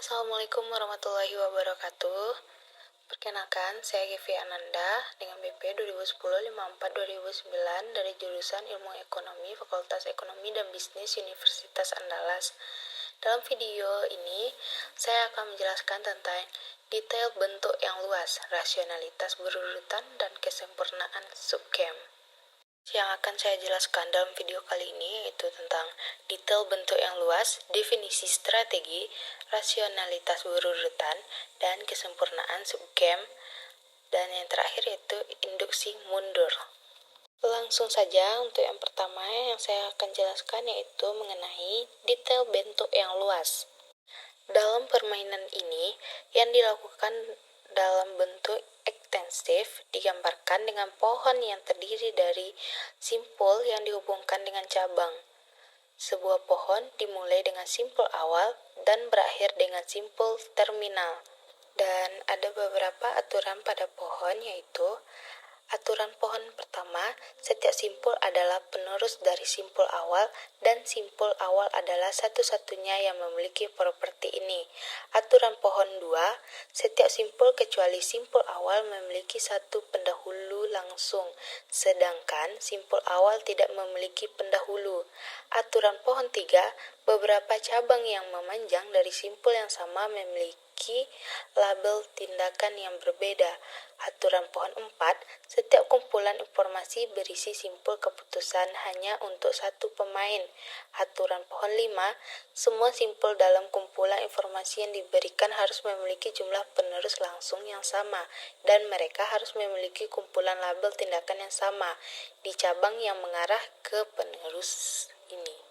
Assalamualaikum warahmatullahi wabarakatuh. Perkenalkan, saya Gevi Ananda dengan BP 2010-54-2009 dari jurusan Ilmu Ekonomi Fakultas Ekonomi dan Bisnis Universitas Andalas. Dalam video ini, saya akan menjelaskan tentang detail bentuk yang luas, rasionalitas berurutan, dan kesempurnaan subgame. Yang akan saya jelaskan dalam video kali ini yaitu tentang detail bentuk yang luas, definisi strategi, rasionalitas berurutan, dan kesempurnaan subgame, dan yang terakhir yaitu induksi mundur. Langsung saja untuk yang pertama yang saya akan jelaskan yaitu mengenai detail bentuk yang luas. Dalam permainan ini, yang dilakukan dalam bentuk ekstensif digambarkan dengan pohon yang terdiri dari simpul yang dihubungkan dengan cabang. Sebuah pohon dimulai dengan simpul awal dan berakhir dengan simpul terminal. Dan ada beberapa aturan pada pohon, yaitu aturan pohon pertama, setiap simpul adalah penerus dari simpul awal dan simpul awal adalah satu-satunya yang memiliki properti ini. Aturan pohon 2, setiap simpul kecuali simpul awal memiliki satu pendahulu langsung, sedangkan simpul awal tidak memiliki pendahulu. Aturan pohon 3, beberapa cabang yang memanjang dari simpul yang sama memiliki label tindakan yang berbeda. Aturan pohon 4, setiap kumpulan informasi berisi simpul keputusan hanya untuk satu pemain. Aturan pohon 5, semua simpul dalam kumpulan informasi yang diberikan harus memiliki jumlah penerus langsung yang sama, dan mereka harus memiliki kumpulan label tindakan yang sama di cabang yang mengarah ke penerus ini.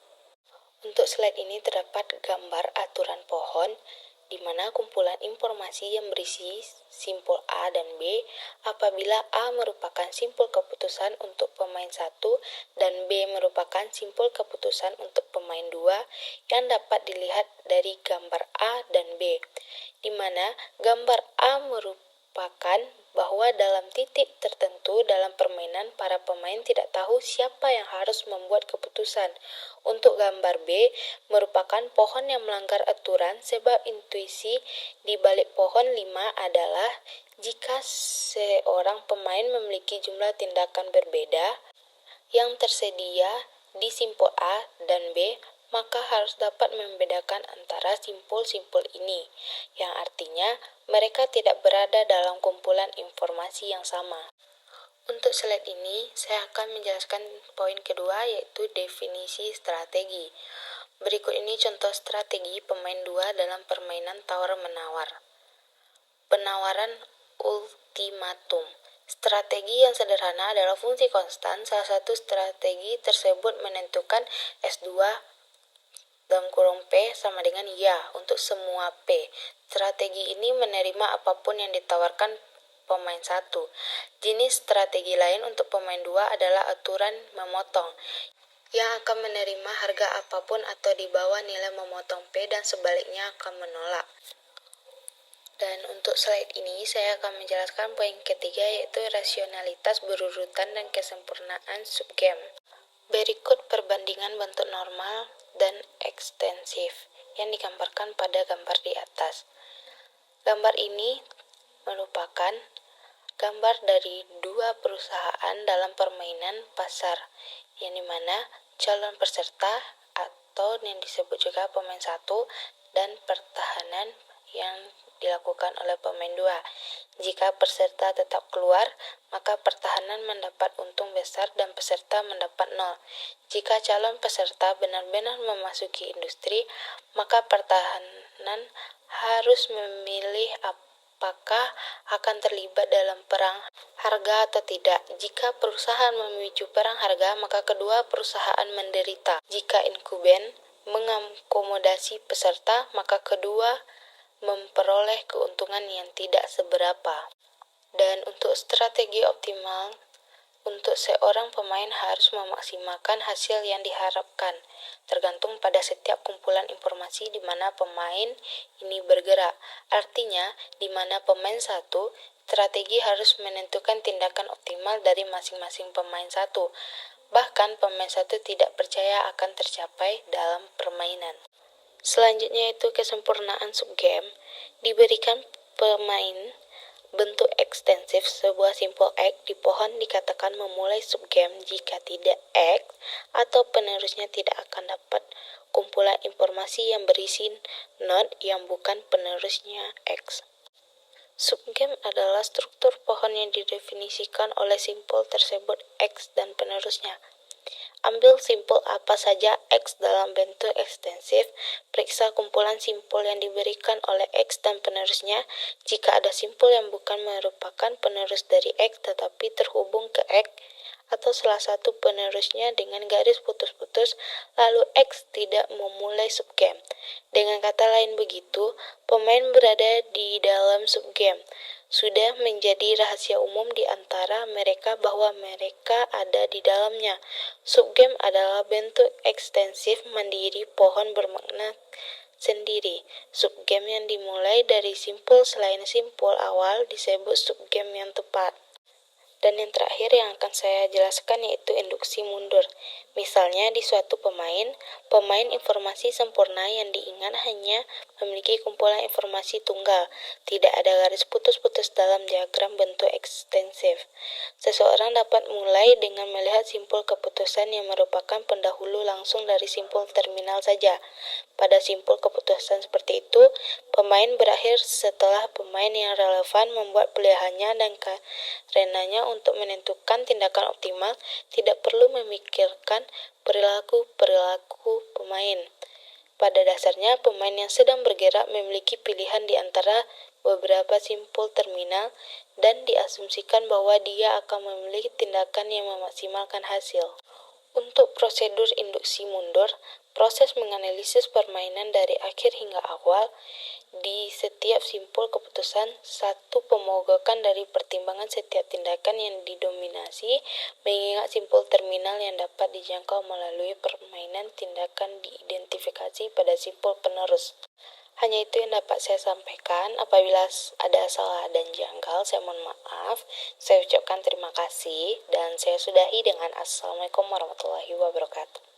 Untuk slide ini terdapat gambar aturan pohon, di mana kumpulan informasi yang berisi simpul A dan B apabila A merupakan simpul keputusan untuk pemain 1 dan B merupakan simpul keputusan untuk pemain 2 yang dapat dilihat dari gambar A dan B, di mana gambar A merupakan bahwa dalam titik tertentu dalam permainan para pemain tidak tahu siapa yang harus membuat keputusan. Untuk gambar B merupakan pohon yang melanggar aturan sebab intuisi di balik pohon 5 adalah jika seorang pemain memiliki jumlah tindakan berbeda yang tersedia di simpul A dan B, maka harus dapat membedakan antara simpul-simpul ini, yang artinya mereka tidak berada dalam kumpulan informasi yang sama. Untuk slide ini, saya akan menjelaskan poin kedua, yaitu definisi strategi. Berikut ini contoh strategi pemain 2 dalam permainan tawar-menawar. Penawaran ultimatum. Strategi yang sederhana adalah fungsi konstan. Salah satu strategi tersebut menentukan S2 P sama dengan ya untuk semua P. Strategi ini menerima apapun yang ditawarkan pemain 1. Jenis strategi lain untuk pemain 2 adalah aturan memotong, yang akan menerima harga apapun atau di bawah nilai memotong P dan sebaliknya akan menolak. Dan untuk slide ini saya akan menjelaskan poin ketiga, yaitu rasionalitas berurutan dan kesempurnaan subgame. Berikut perbandingan bentuk normal dan ekstensif yang digambarkan pada gambar di atas. Gambar ini merupakan gambar dari dua perusahaan dalam permainan pasar, yang dimana calon peserta atau yang disebut juga pemain 1 dan pertahanan yang dilakukan oleh pemain 2. Jika peserta tetap keluar, maka pertahanan mendapat untung besar dan peserta mendapat 0. Jika calon peserta benar-benar memasuki industri, maka pertahanan harus memilih apakah akan terlibat dalam perang harga atau tidak. Jika perusahaan memicu perang harga, maka kedua perusahaan menderita. Jika inkuben mengakomodasi peserta, maka kedua memperoleh keuntungan yang tidak seberapa. Dan untuk strategi optimal, untuk seorang pemain harus memaksimalkan hasil yang diharapkan, tergantung pada setiap kumpulan informasi di mana pemain ini bergerak. Artinya, di mana pemain 1, strategi harus menentukan tindakan optimal dari masing-masing pemain 1. Bahkan pemain 1 tidak percaya akan tercapai dalam permainan. Selanjutnya itu kesempurnaan subgame. Diberikan pemain bentuk ekstensif sebuah simpul X di pohon dikatakan memulai subgame jika tidak X atau penerusnya tidak akan dapat kumpulan informasi yang berisi node yang bukan penerusnya X. Subgame adalah struktur pohon yang didefinisikan oleh simpul tersebut X dan penerusnya. Ambil simpul apa saja X dalam bentuk ekstensif, periksa kumpulan simpul yang diberikan oleh X dan penerusnya. Jika ada simpul yang bukan merupakan penerus dari X tetapi terhubung ke X atau salah satu penerusnya dengan garis putus-putus, lalu X tidak memulai subgame. Dengan kata lain begitu, pemain berada di dalam subgame. Sudah menjadi rahasia umum di antara mereka bahwa mereka ada di dalamnya. Subgame adalah bentuk ekstensif mandiri pohon bermakna sendiri. Subgame yang dimulai dari simpul selain simpul awal disebut subgame yang tepat. Dan yang terakhir yang akan saya jelaskan yaitu induksi mundur. Misalnya di suatu pemain informasi sempurna yang diingat hanya memiliki kumpulan informasi tunggal. Tidak ada garis putus-putus dalam diagram bentuk ekstensif. Seseorang dapat mulai dengan melihat simpul keputusan yang merupakan pendahulu langsung dari simpul terminal saja. Pada simpul keputusan seperti itu, pemain berakhir setelah pemain yang relevan membuat pilihannya dan karenanya untuk menentukan tindakan optimal tidak perlu memikirkan perilaku pemain. Pada dasarnya, pemain yang sedang bergerak memiliki pilihan di antara beberapa simpul terminal dan diasumsikan bahwa dia akan memilih tindakan yang memaksimalkan hasil. Untuk prosedur induksi mundur, proses menganalisis permainan dari akhir hingga awal. Di setiap simpul keputusan, satu pemogokan dari pertimbangan setiap tindakan yang didominasi, mengingat simpul terminal yang dapat dijangkau melalui permainan tindakan diidentifikasi pada simpul penerus. Hanya itu yang dapat saya sampaikan. Apabila ada salah dan janggal, saya mohon maaf. Saya ucapkan terima kasih dan saya sudahi dengan Assalamualaikum warahmatullahi wabarakatuh.